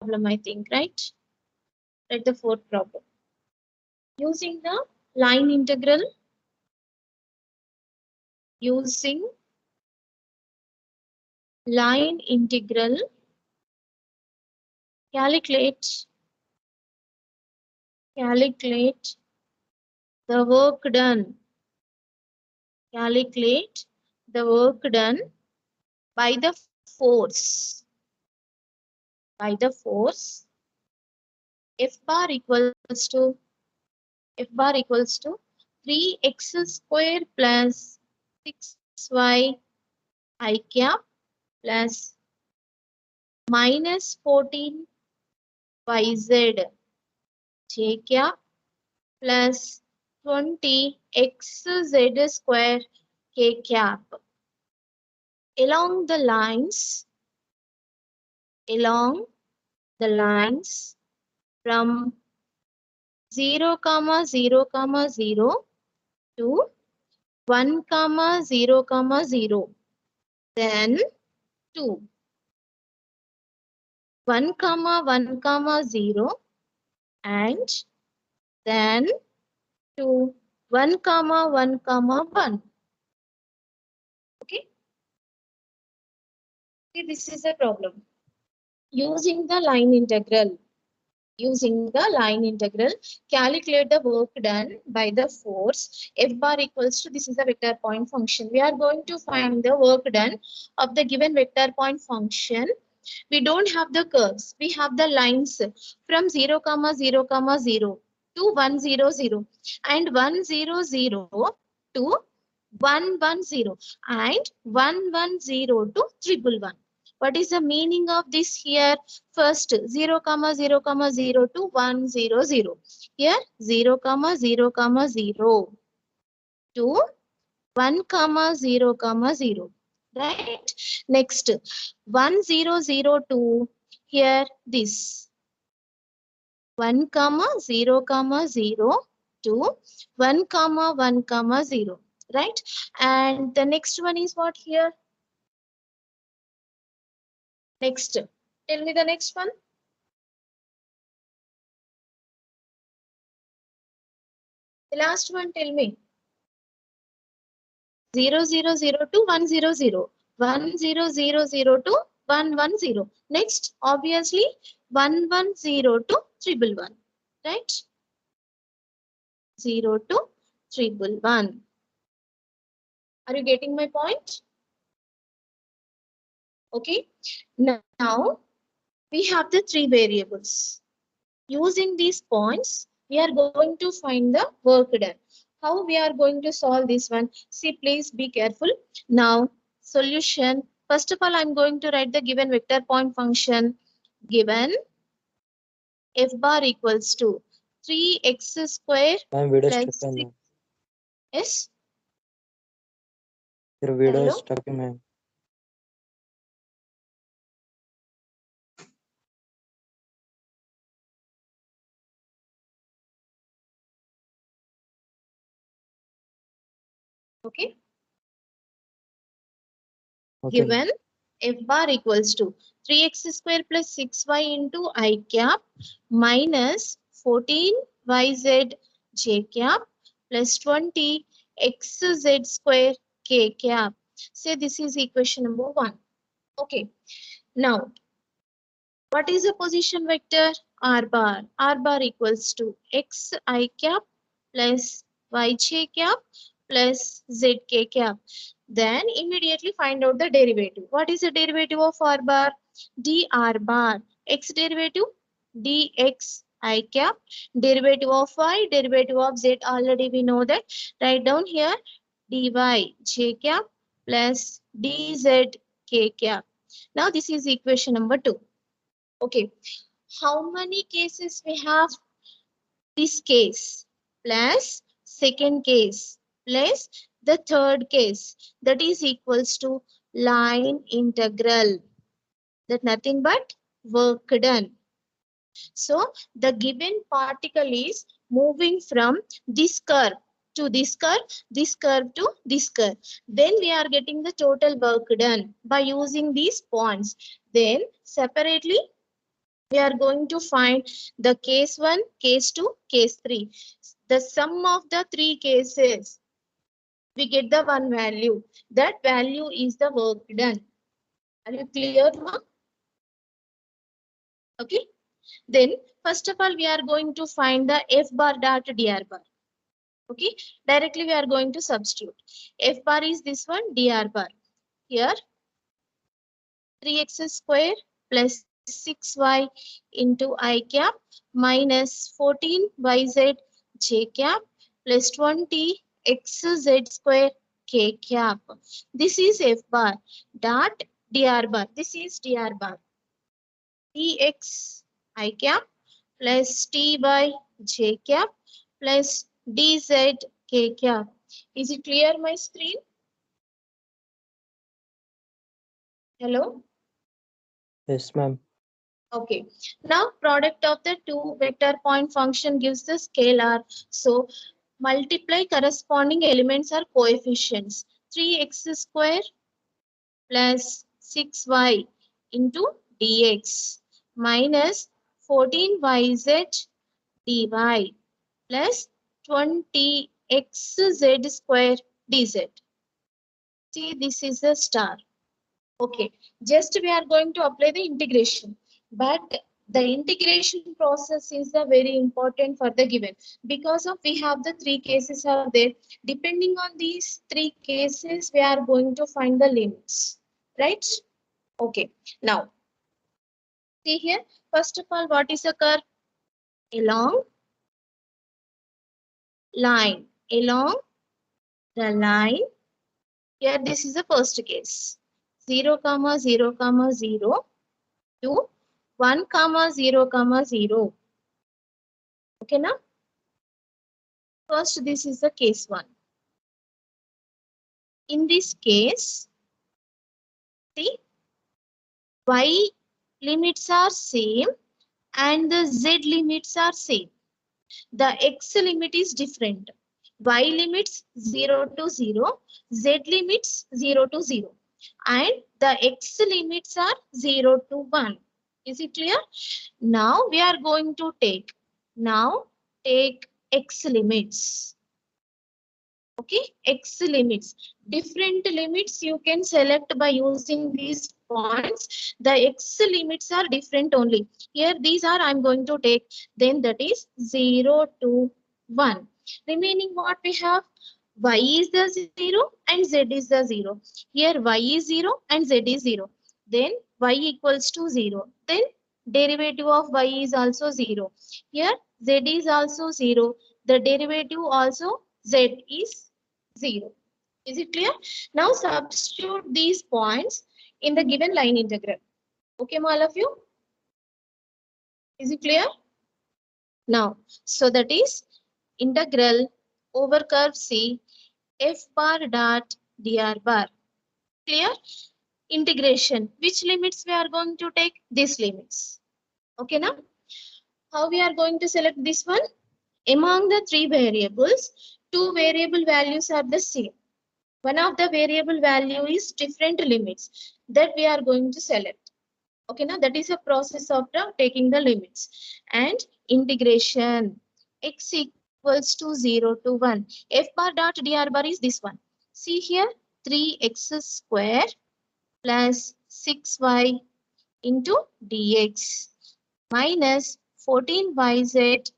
problem, I think, right? Write the fourth problem. Using the line integral, using line integral, calculate the work done. Calculate the work done by the force. By the force F bar equals to 3x square plus 6y I cap plus minus 14 yz j cap plus 20 xz square k cap. Along the lines from 0, 0, 0 to 1, 0, 0, then 2, 1, 1, 0, and then 2, 1, 1, 1. Okay. Okay, this is a problem. Using the line integral, calculate the work done by the force F bar equals to, this is a vector point function. We are going to find the work done of the given vector point function. We don't have the curves. We have the lines from 0, 0, 0 to 1, 0, 0 and 1, 0, 0 to 1, 1, 0 and 1, 1, 0 to 111. What is the meaning of this here? First 0, 0, 0 to 1, 0, 0. Here 0, 0, 0 to 1, 0, 0. Right? Next 1, 0, 0 to here this 1, 0, 0 to 1, 1, 0. Right? And the next one is what here? Next. Tell me the next one. The last one, tell me. 0, 0, 0 to 1, 0, 0. 1, 0, 0, 0 to 1, 1, 0. Next, obviously, 1, 1, 0 to 111. Right? 0 to 111. Are you getting my point? Okay. Now, we have the three variables. Using these points, we are going to find the work done. How we are going to solve this one? See, please be careful. Now, solution. First of all, I'm going to write the given vector point function. Given F bar equals to 3x square ma'am video plus stuck है 6. Ma'am, Yes? फिर video Hello? Stuck है ma'am. Okay. Okay. Given F bar equals to 3x square plus 6y into I cap minus 14yz j cap plus 20 xz square k cap. Say this is equation number 1. Okay. Now, what is the position vector? R bar. R bar equals to x I cap plus y j cap plus z k cap. Then immediately find out the derivative. What is the derivative of R bar? dr bar. X derivative dx I cap. Derivative of y, derivative of z. Already we know that. Write down here dy j cap plus dz k cap. Now this is equation number 2. Okay, how many cases we have? This case plus second case plus the third case, that is equals to line integral, that nothing but work done. So the given particle is moving from this curve to this curve to this curve. Then we are getting the total work done by using these points. Then separately We are going to find the case 1, case 2, case 3. The sum of the three cases, we get the one value. That value is the work done. Are you clear now? Okay. Then, first of all, we are going to find the f bar dot dr bar. Okay. Directly we are going to substitute. F bar is this one, dr bar. Here, 3x square plus 6y into I cap minus 14yz j cap plus 20xz square k cap. This is f bar dot dr bar. This is dr bar. Dx I cap plus t by j cap plus dz k cap. Is it clear my screen? Hello? Yes, ma'am. Okay. Now product of the two vector point function gives the scalar. So multiply corresponding elements are coefficients. 3x square plus 6y into dx minus 14yz dy plus 20xz square dz. See, this is a star. Okay, just we are going to apply the integration, but the integration process is the very important for the given, because of we have the three cases are there. Depending on these three cases, we are going to find the limits, right? Okay, now see here. First of all, what is a curve? Along line, along the line. Here, this is the first case. 0, 0, 0 to 1, 0, 0. Okay, now first this is the case 1. In this case, see, y limits are same and the z limits are same. The x limit is different. Y limits 0 to 0, z limits 0 to 0, and the x limits are 0 to 1. Is it clear? Now we are going to take x limits. Okay, x limits. Different limits you can select by using these points. The x limits are different only. Here these are I'm going to take. Then that is 0 to 1. Remaining what we have? Y is the 0 and z is the 0. Here y is 0 and z is 0. Then y equals to 0. Then derivative of y is also 0. Here z is also 0. The derivative also z is 0. Is it clear? Now substitute these points in the given line integral. Okay, all of you? Is it clear? Now, so that is integral over curve C f bar dot dr bar. Clear? Integration. Which limits we are going to take? These limits. Okay, now how we are going to select this one? Among the three variables, two variable values are the same. One of the variable value is different limits that we are going to select. Okay, now that is a process of taking the limits. And integration x equals to 0 to 1. F bar dot dr bar is this one. See here, 3x square plus 6y into dx minus 14yz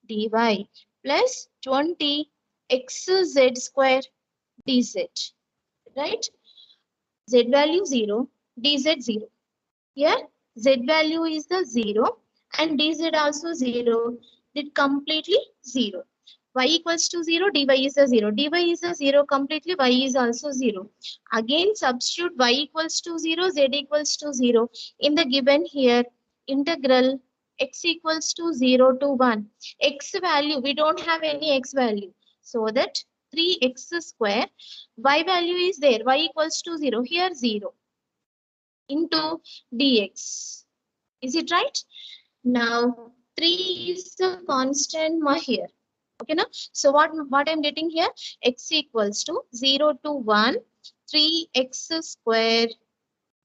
dy plus 20xz square dz, right? Z value 0, dz 0. Here z value is the 0 and dz also 0. It completely 0. Y equals to 0, dy is a 0. dy is a 0 completely, y is also 0. Again substitute y equals to 0, z equals to 0. In the given here, integral x equals to 0 to 1. X value, we don't have any x value. So that 3x square, y value is there, y equals to 0. Here 0 into dx. Is it right? Now 3 is the constant here. Okay, now so what I'm getting here, x equals to 0 to 1, 3x square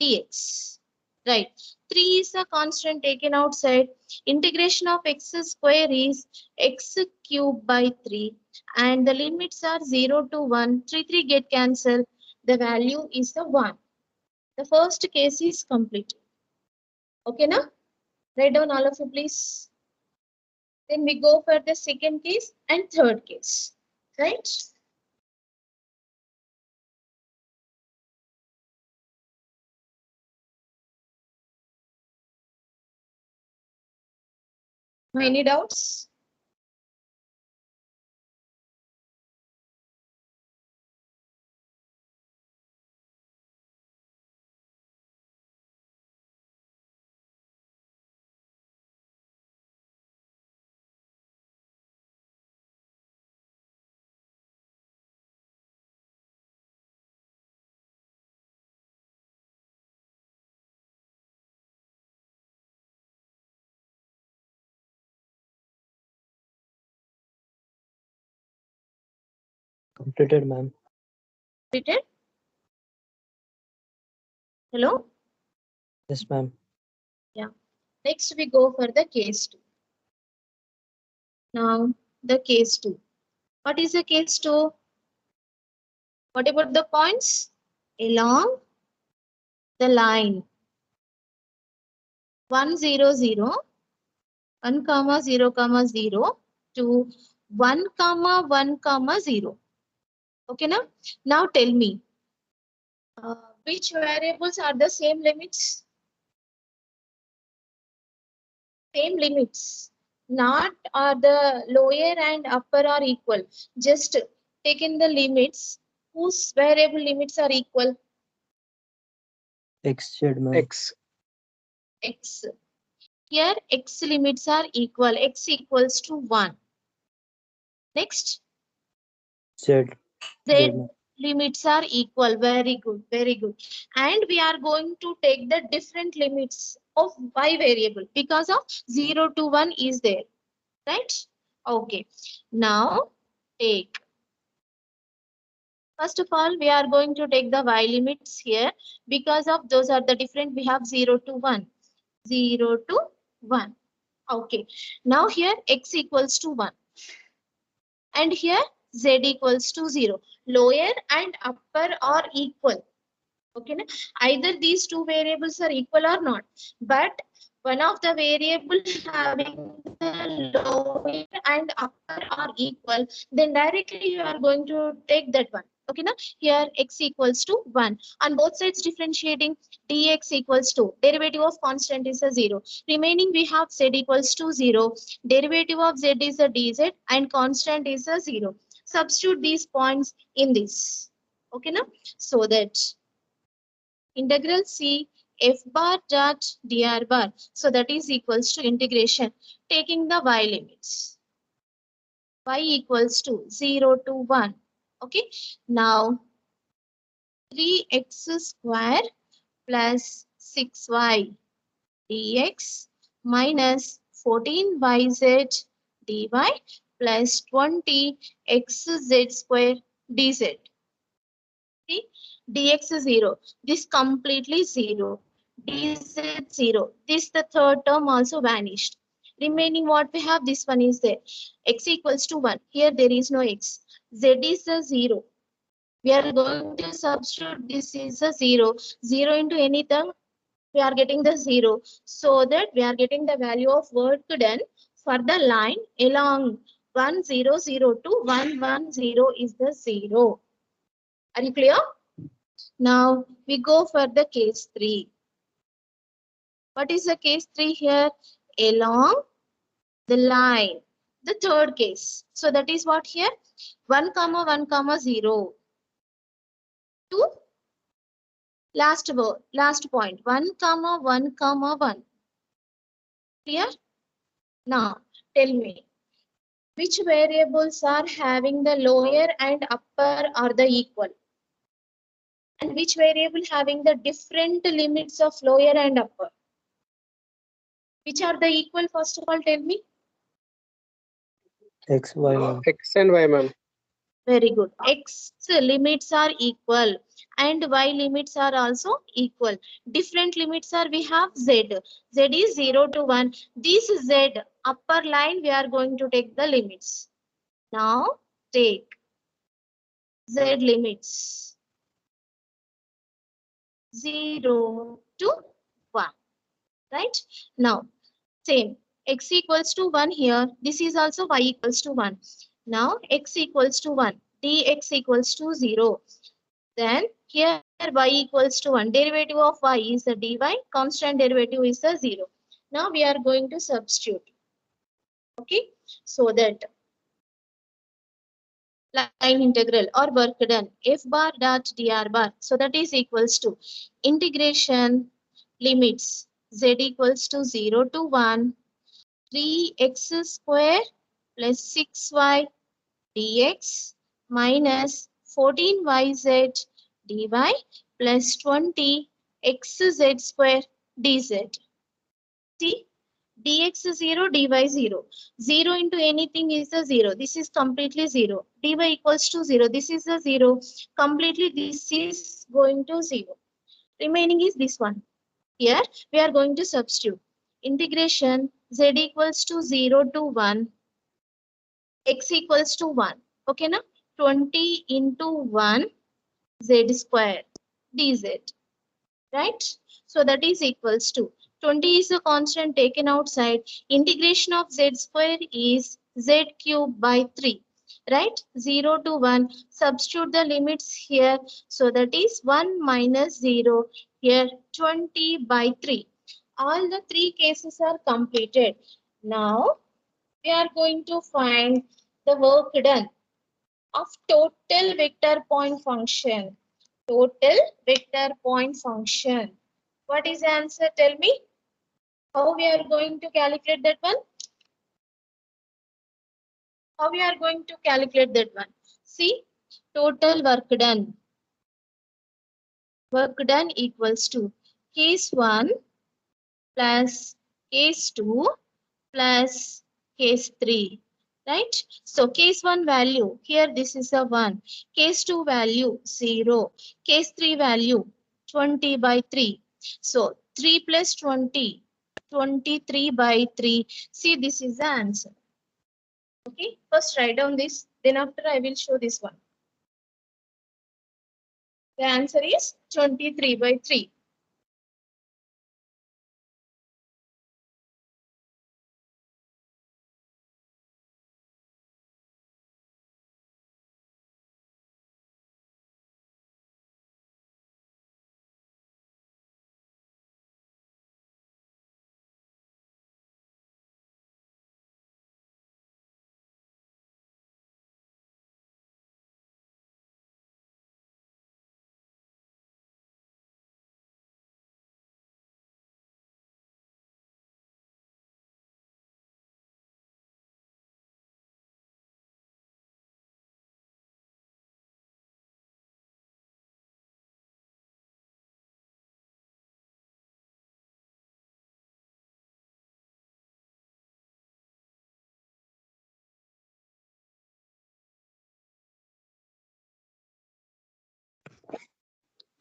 dx. Right. 3 is a constant taken outside. Integration of x square is x cube by 3. And the limits are 0 to 1. 3 get cancelled. The value is the 1. The first case is completed. Okay, now? Write down all of you, please. Then we go for the second case and third case. Right? Any doubts? Completed, ma'am. Completed? Hello? Yes, ma'am. Yeah. Next we go for the case 2. Now the case 2. What is the case 2? What about the points? Along the line 1 0 0, 1 comma 0 comma 0 to 1 comma 1 comma 0. Okay, now tell me which variables are the same limits? Same limits. Not are the lower and upper are equal. Just take in the limits whose variable limits are equal. X Z, ma'am. X. X. Here x limits are equal. X equals to 1. Next, Z. Z, Z ma'am. limits are equal. Very good, very good. And we are going to take the different limits of y variable because of 0 to 1 is there. Right? Okay. Now take. First of all, we are going to take the y limits here because of those are the different. We have 0 to 1. 0 to 1. Okay. Now here x equals to 1. And here z equals to 0. Lower and upper are equal. Okay. Either these two variables are equal or not. But one of the variable having the lower and upper are equal, then directly you are going to take that one. Okay, now here x equals to 1. On both sides differentiating, dx equals to derivative of constant is a 0. Remaining we have z equals to 0. Derivative of z is a dz and constant is a 0. Substitute these points in this. Okay, now so that integral C f bar dot dr bar. So that is equals to integration taking the y limits. Y equals to 0 to 1. Okay. Now 3x square plus 6y dx minus 14yz dy plus 20xz square dz. See, dx is 0. This completely 0. dz 0. This the third term also vanished. Remaining what we have, this one is there. X equals to 1. Here there is no x. Z is a 0. We are going to substitute this is a 0. 0 into any term, we are getting the 0. So that we are getting the value of work done for the line along 1 0 0 to 1 1 0 is the 0. Are you clear? Now we go for the case 3. What is the case 3 here? Along the line. The third case. So that is what here? 1 comma 1 comma 0 to last point. 1 comma 1 comma 1. Clear? Now tell me which variables are having the lower and upper are the equal? And which variable having the different limits of lower and upper? Which are the equal? First of all, tell me. X, Y, ma'am. X and Y, ma'am. Very good. X limits are equal and Y limits are also equal. Different limits are we have Z. Z is 0 to 1. This Z upper line we are going to take the limits. Now take Z limits 0 to 1. Right? Now same. X equals to 1 here. This is also Y equals to 1. Now X equals to 1. Dx equals to 0. Then here y equals to 1. Derivative of y is a dy. Constant derivative is a 0. Now we are going to substitute. Okay. So that line integral or work done f bar dot dr bar. So that is equals to integration limits z equals to 0 to 1. 3x square plus 6y dx minus 14yz dy plus 20 xz square dz. See, dx is 0, dy 0. 0 into anything is a 0. This is completely 0. dy equals to 0. This is a 0. Completely this is going to 0. Remaining is this one. Here we are going to substitute. Integration z equals to 0 to 1. X equals to 1. Okay, na? 20 into 1 z square dz. Right? So that is equals to 20 is a constant taken outside. Integration of z square is z cube by 3. Right? 0 to 1. Substitute the limits here. So that is 1 minus 0. Here 20 by 3. All the three cases are completed. Now we are going to find the work done of total vector point function. Total vector point function. What is the answer? Tell me. How we are going to calculate that one? How we are going to calculate that one? See, total work done. Work done equals to case 1 plus case 2 plus case 3. Right? So case 1 value, here this is a 1. Case 2 value 0. Case 3 value 20 by 3. So 3 plus 20, 23 by 3. See, this is the answer. Okay, first write down this, then after I will show this one. The answer is 23 by 3.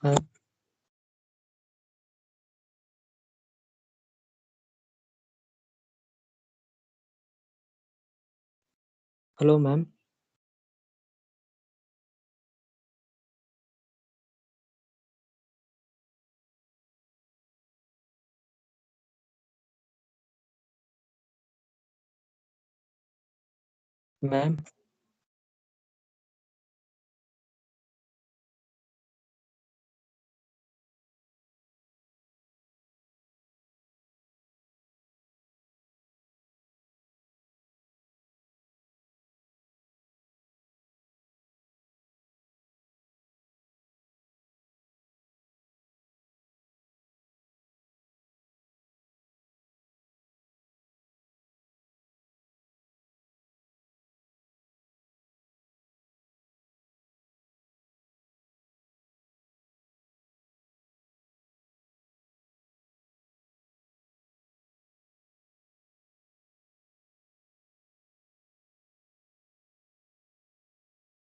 Ma'am. Hello, ma'am. Ma'am.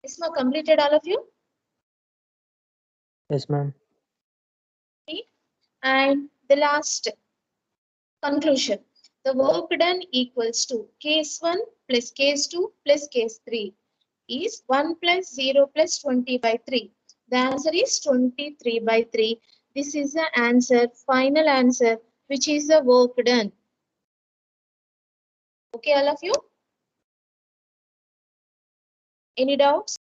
Isma, completed all of you? Yes, ma'am. And the last conclusion. The work done equals to case 1 plus case 2 plus case 3 is 1 plus 0 plus 20 by 3. The answer is 23 by 3. This is the answer, final answer, which is the work done. Okay, all of you? Any doubts?